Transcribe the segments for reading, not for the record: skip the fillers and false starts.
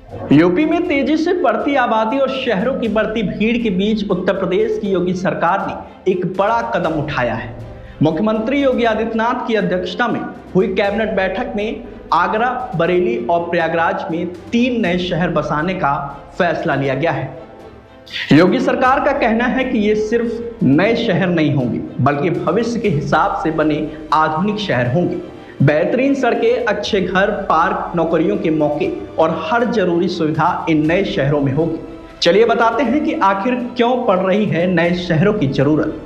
UP में तेजी से बढ़ती आबादी और शहरों की बढ़ती भीड़ के बीच उत्तर प्रदेश की योगी सरकार ने एक बड़ा कदम उठाया है। मुख्यमंत्री योगी आदित्यनाथ की अध्यक्षता में हुई कैबिनेट बैठक में आगरा, बरेली और प्रयागराज में 3 नए शहर बसाने का फैसला लिया गया है। योगी सरकार का कहना है कि ये सिर्फ नए शहर नहीं होंगे, बल्कि भविष्य के हिसाब से बने आधुनिक शहर होंगे। बेहतरीन सड़कें, अच्छे घर, पार्क, नौकरियों के मौके और हर जरूरी सुविधा इन नए शहरों में होगी। चलिए बताते हैं कि आखिर क्यों पड़ रही है नए शहरों की जरूरत।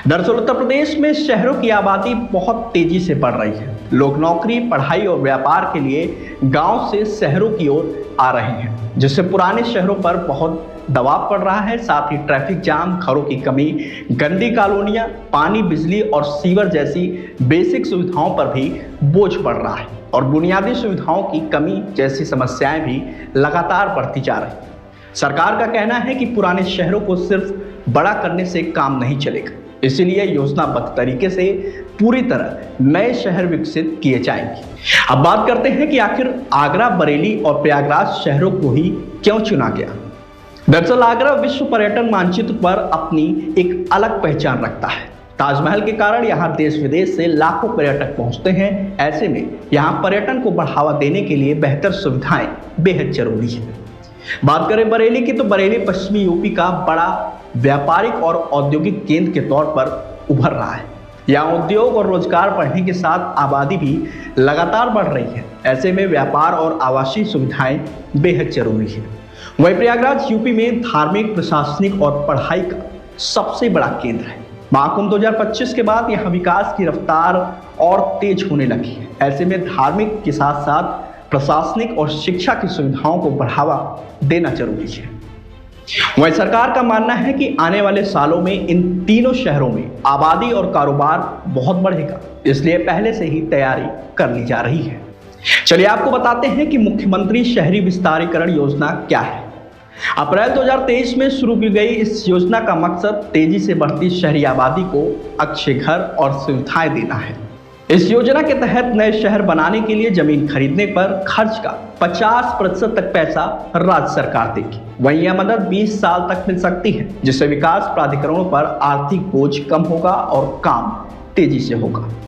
दरअसल उत्तर प्रदेश में शहरों की आबादी बहुत तेजी से बढ़ रही है। लोग नौकरी, पढ़ाई और व्यापार के लिए गांव से शहरों की ओर आ रहे हैं, जिससे पुराने शहरों पर बहुत दबाव पड़ रहा है। साथ ही ट्रैफिक जाम, घरों की कमी, गंदी कॉलोनियां, पानी, बिजली और सीवर जैसी बेसिक सुविधाओं पर भी बोझ पड़ रहा है और बुनियादी सुविधाओं की कमी जैसी समस्याएं भी लगातार बढ़ती जा रही हैं। सरकार का कहना है कि पुराने शहरों को सिर्फ बड़ा करने से काम नहीं चलेगा, इसीलिए योजनाबद्ध तरीके से पूरी तरह नए शहर विकसित किए जाएंगे। अब बात करते हैं कि आखिर आगरा, बरेली और प्रयागराज शहरों को ही क्यों चुना गया। दरअसल आगरा विश्व पर्यटन मानचित्र पर अपनी एक अलग पहचान रखता है। ताजमहल के कारण यहाँ देश विदेश से लाखों पर्यटक पहुँचते हैं। ऐसे में यहाँ पर्यटन को बढ़ावा देने के लिए बेहतर सुविधाएं बेहद जरूरी है। बात करें बरेली की, तो बरेली पश्चिमी यूपी का बड़ा व्यापारिक और औद्योगिक केंद्र के तौर पर उभर रहा है। यहाँ उद्योग और रोजगार बढ़ने के साथ आबादी भी लगातार बढ़ रही है। ऐसे में व्यापार और आवासीय सुविधाएं बेहद जरूरी है। वहीं प्रयागराज यूपी में धार्मिक, प्रशासनिक और पढ़ाई का सबसे बड़ा केंद्र है। महाकुंभ 2025 के बाद यहाँ विकास की रफ्तार और तेज होने लगी है। ऐसे में धार्मिक के साथ साथ प्रशासनिक और शिक्षा की सुविधाओं को बढ़ावा देना जरूरी है। वहीं सरकार का मानना है कि आने वाले सालों में इन तीनों शहरों में आबादी और कारोबार बहुत बढ़ेगा, इसलिए पहले से ही तैयारी कर ली जा रही है। चलिए आपको बताते हैं कि मुख्यमंत्री शहरी विस्तारीकरण योजना क्या है। अप्रैल 2023 में शुरू की गई इस योजना का मकसद तेजी से बढ़ती शहरी आबादी को अच्छे घर और सुविधाएं देना है। इस योजना के तहत नए शहर बनाने के लिए जमीन खरीदने पर खर्च का 50% तक पैसा राज्य सरकार देगी। वहीं यह मदद 20 साल तक मिल सकती है, जिससे विकास प्राधिकरणों पर आर्थिक बोझ कम होगा और काम तेजी से होगा।